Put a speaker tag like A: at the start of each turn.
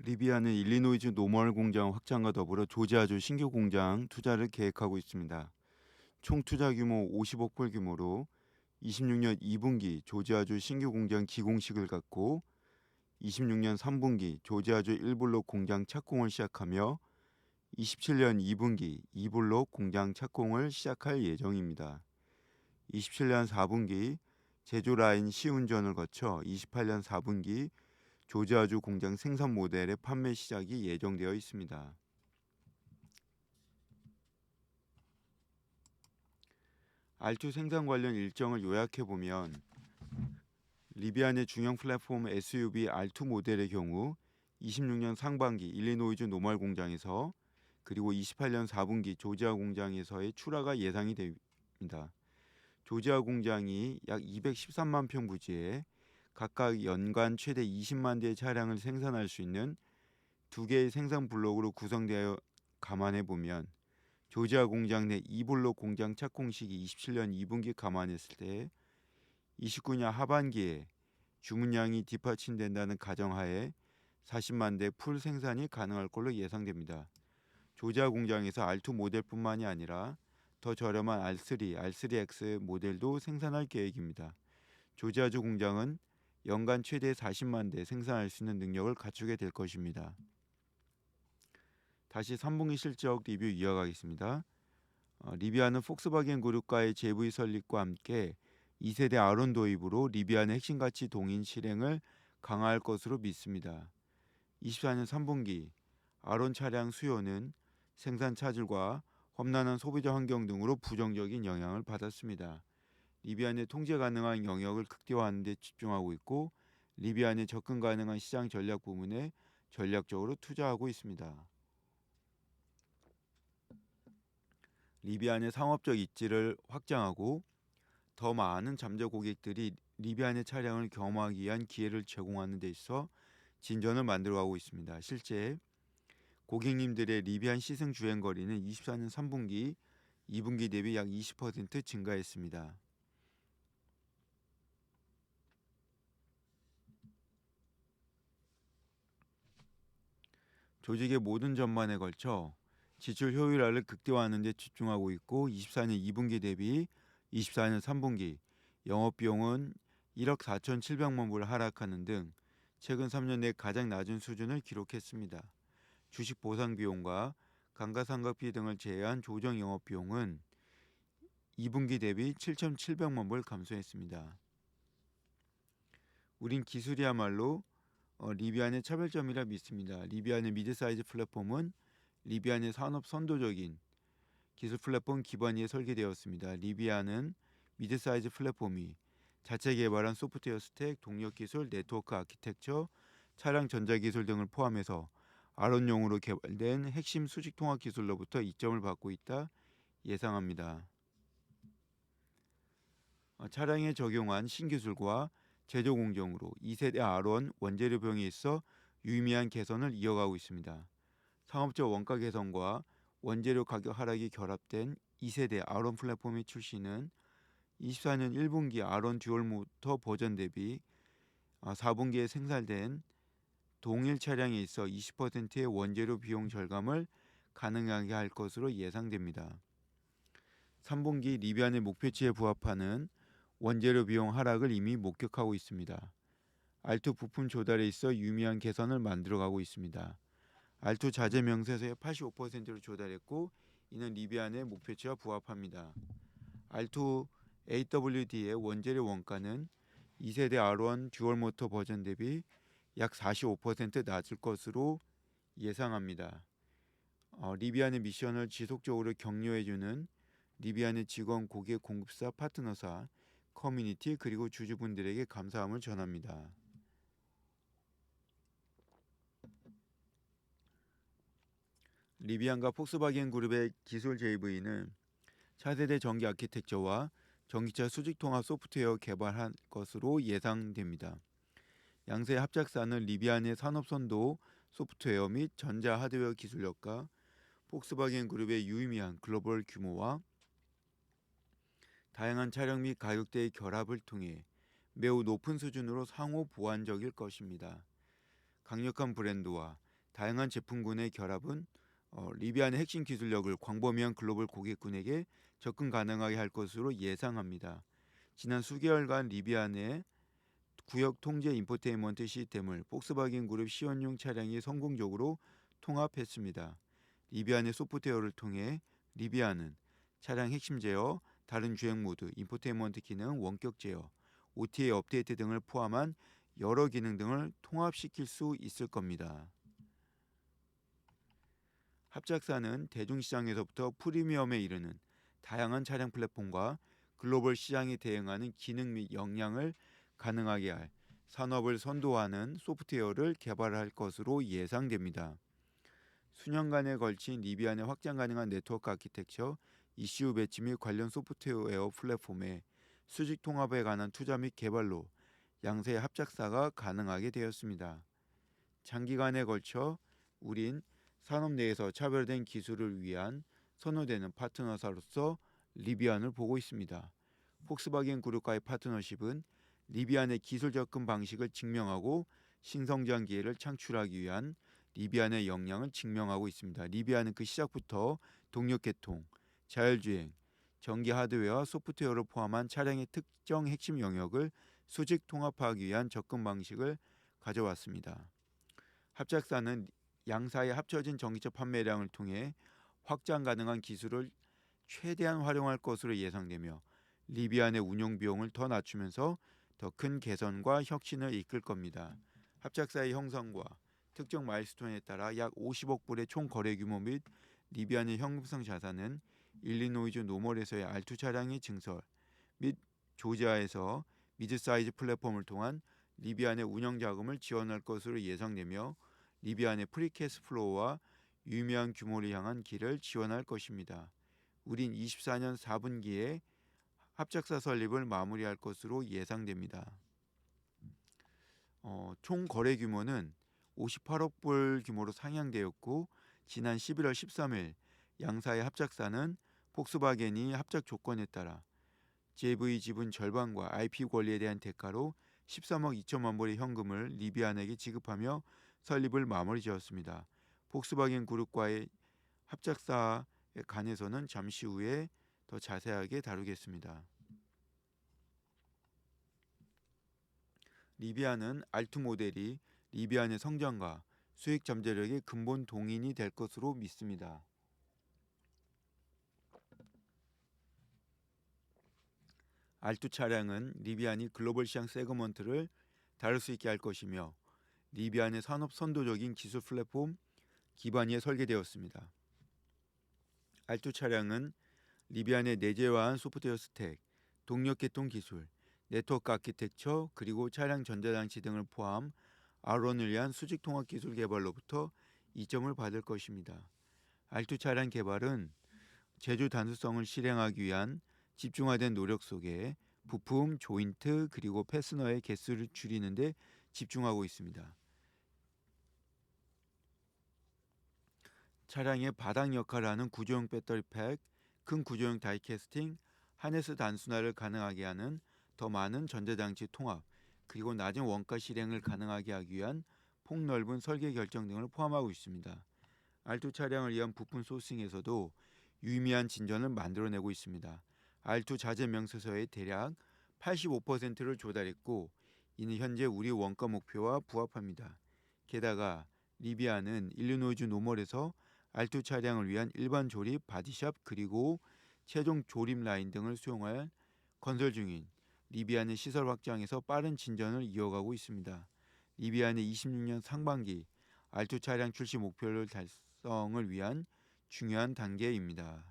A: 리비아는 일리노이주 노멀 공장 확장과 더불어 조지아주 신규 공장 투자를 계획하고 있습니다. 총 투자 규모 50억 불 규모로 26년 2분기 조지아주 신규 공장 기공식을 갖고 26년 3분기 조지아주 1블록 공장 착공을 시작하며 27년 2분기 2블록 공장 착공을 시작할 예정입니다. 27년 4분기 제조 라인 시운전을 거쳐 28년 4분기 조지아주 공장 생산 모델의 판매 시작이 예정되어 있습니다. R2 생산 관련 일정을 요약해 보면 리비안의 중형 플랫폼 SUV R2 모델의 경우 26년 상반기 일리노이주 노멀 공장에서 그리고 28년 4분기 조지아 공장에서의 출하가 예상이 됩니다. 조지아 공장이 약 213만 평 부지에 각각 연간 최대 20만 대의 차량을 생산할 수 있는 두 개의 생산 블록으로 구성되어 감안해 보면 조지아 공장 내 2블록 공장 착공 시기 27년 2분기 감안했을 때 29년 하반기에 주문량이 뒷받침된다는 가정하에 40만 대 풀 생산이 가능할 걸로 예상됩니다. 조지아 공장에서 R2 모델뿐만이 아니라 더 저렴한 R3, R3X 모델도 생산할 계획입니다. 조지아주 공장은 연간 최대 40만 대 생산할 수 있는 능력을 갖추게 될 것입니다. 다시 3분기 실적 리뷰 이어가겠습니다. 리비아는 폭스바겐 그룹과의 JV 설립과 함께 2세대 아론 도입으로 리비안의 핵심 가치 동인 실행을 강화할 것으로 믿습니다. 24년 3분기 아론 차량 수요는 생산 차질과 험난한 소비자 환경 등으로 부정적인 영향을 받았습니다. 리비안의 통제 가능한 영역을 극대화하는 데 집중하고 있고 리비안의 접근 가능한 시장 전략 부문에 전략적으로 투자하고 있습니다. 리비안의 상업적 입지를 확장하고 더 많은 잠재 고객들이 리비안의 차량을 경험하기 위한 기회를 제공하는 데 있어 진전을 만들어가고 있습니다. 실제 고객님들의 리비안 시승 주행 거리는 24년 3분기, 2분기 대비 약 20% 증가했습니다. 조직의 모든 전반에 걸쳐 지출 효율화를 극대화하는 데 집중하고 있고 24년 2분기 대비 24년 3분기 영업비용은 1억 4,700만 불 하락하는 등 최근 3년 내 가장 낮은 수준을 기록했습니다. 주식 보상 비용과 감가상각비 등을 제외한 조정 영업비용은 2분기 대비 7,700만 불 감소했습니다. 우린 기술이야말로 리비안의 차별점이라 믿습니다. 리비안의 미드사이즈 플랫폼은 리비안의 산업 선도적인 기술 플랫폼 기반 위에 설계되었습니다. 리비안은 미드사이즈 플랫폼이 자체 개발한 소프트웨어 스택, 동력 기술, 네트워크 아키텍처, 차량 전자기술 등을 포함해서 아론용으로 개발된 핵심 수직 통합 기술로부터 이점을 받고 있다 예상합니다. 차량에 적용한 신기술과 제조 공정으로 2세대 아론 원재료 비용에 있어 유의미한 개선을 이어가고 있습니다. 상업적 원가 개선과 원재료 가격 하락이 결합된 2세대 아론 플랫폼의 출시는 24년 1분기 아론 듀얼 모터 버전 대비 4분기에 생산된 동일 차량에 있어 20%의 원재료 비용 절감을 가능하게 할 것으로 예상됩니다. 3분기 리비안의 목표치에 부합하는 원재료 비용 하락을 이미 목격하고 있습니다. R2 부품 조달에 있어 유의미한 개선을 만들어가고 있습니다. R2 자재 명세서의 85%를 조달했고 이는 리비안의 목표치와 부합합니다. R2 AWD의 원재료 원가는 2세대 R1 듀얼 모터 버전 대비 약 45% 낮을 것으로 예상합니다. 리비안의 미션을 지속적으로 격려해주는 리비안의 직원, 고객, 공급사, 파트너사, 커뮤니티 그리고 주주분들에게 감사함을 전합니다. 리비안과 폭스바겐 그룹의 기술 JV는 차세대 전기 아키텍처와 전기차 수직 통합 소프트웨어 개발할 것으로 예상됩니다. 양사의 합작사는 리비안의 산업선도 소프트웨어 및 전자 하드웨어 기술력과 폭스바겐 그룹의 유의미한 글로벌 규모와 다양한 차량 및 가격대의 결합을 통해 매우 높은 수준으로 상호 보완적일 것입니다. 강력한 브랜드와 다양한 제품군의 결합은 리비안의 핵심 기술력을 광범위한 글로벌 고객군에게 접근 가능하게 할 것으로 예상합니다. 지난 수개월간 리비안의 구역 통제 인포테인먼트 시스템을 폭스바겐 그룹 시연용 차량이 성공적으로 통합했습니다. 리비안의 소프트웨어를 통해 리비안은 차량 핵심 제어, 다른 주행 모드, 인포테인먼트 기능, 원격 제어, OTA 업데이트 등을 포함한 여러 기능 등을 통합시킬 수 있을 겁니다. 합작사는 대중시장에서부터 프리미엄에 이르는 다양한 차량 플랫폼과 글로벌 시장에 대응하는 기능 및 역량을 가능하게 할 산업을 선도하는 소프트웨어를 개발할 것으로 예상됩니다. 수년간에 걸친 리비안의 확장 가능한 네트워크 아키텍처, 이슈 배치 및 관련 소프트웨어 플랫폼의 수직 통합에 관한 투자 및 개발로 양사의 합작사가 가능하게 되었습니다. 장기간에 걸쳐 우린 산업 내에서 차별된 기술을 위한 선호되는 파트너사로서 리비안을 보고 있습니다. 폭스바겐 그룹과의 파트너십은 리비안의 기술 접근 방식을 증명하고 신성장 기회를 창출하기 위한 리비안의 역량을 증명하고 있습니다. 리비안은 그 시작부터 동력계통, 자율주행, 전기 하드웨어와 소프트웨어를 포함한 차량의 특정 핵심 영역을 수직 통합하기 위한 접근 방식을 가져왔습니다. 합작사는 양사의 합쳐진 전기차 판매량을 통해 확장 가능한 기술을 최대한 활용할 것으로 예상되며 리비안의 운영 비용을 더 낮추면서 더 큰 개선과 혁신을 이끌 겁니다. 합작사의 형성과 특정 마일스톤에 따라 약 50억 불의 총 거래 규모 및 리비안의 현금성 자산은 일리노이주 노멀에서의 R2 차량의 증설 및 조지아에서 미드사이즈 플랫폼을 통한 리비안의 운영 자금을 지원할 것으로 예상되며 리비안의 프리캐스 플로우와 유의미한 규모를 향한 길을 지원할 것입니다. 우린 24년 4분기에 합작사 설립을 마무리할 것으로 예상됩니다. 총 거래 규모는 58억 불 규모로 상향되었고 지난 11월 13일 양사의 합작사는 폭스바겐이 합작 조건에 따라 JV 지분 절반과 IP 권리에 대한 대가로 13억 2천만 불의 현금을 리비안에게 지급하며 설립을 마무리 지었습니다. 폭스바겐 그룹과의 합작사에 관해서는 잠시 후에 더 자세하게 다루겠습니다. 리비안은 R2 모델이 리비안의 성장과 수익 잠재력의 근본 동인이 될 것으로 믿습니다. R2 차량은 리비안이 글로벌 시장 세그먼트를 다룰 수 있게 할 것이며 리비안의 산업 선도적인 기술 플랫폼 기반위에 설계되었습니다. R2 차량은 리비안의 내재화한 소프트웨어 스택, 동력계통 기술, 네트워크 아키텍처 그리고 차량 전자장치 등을 포함 R1을 위한 수직 통합 기술 개발로부터 이점을 받을 것입니다. R2 차량 개발은 제조 단수성을 실행하기 위한 집중화된 노력 속에 부품, 조인트 그리고 패스너의 개수를 줄이는 데 집중하고 있습니다. 차량의 바닥 역할을 하는 구조형 배터리 팩, 큰 구조형 다이캐스팅, 하네스 단순화를 가능하게 하는 더 많은 전자장치 통합, 그리고 낮은 원가 실행을 가능하게 하기 위한 폭넓은 설계 결정 등을 포함하고 있습니다. R2 차량을 위한 부품 소싱에서도 유의미한 진전을 만들어내고 있습니다. R2 자재 명세서의 대략 85%를 조달했고 이는 현재 우리 원가 목표와 부합합니다. 게다가 리비안은 일리노이주 노멀에서 R2 차량을 위한 일반 조립 바디샵 그리고 최종 조립 라인 등을 수용할 건설 중인 리비안의 시설 확장에서 빠른 진전을 이어가고 있습니다. 리비안의 26년 상반기 R2 차량 출시 목표를 달성을 위한 중요한 단계입니다.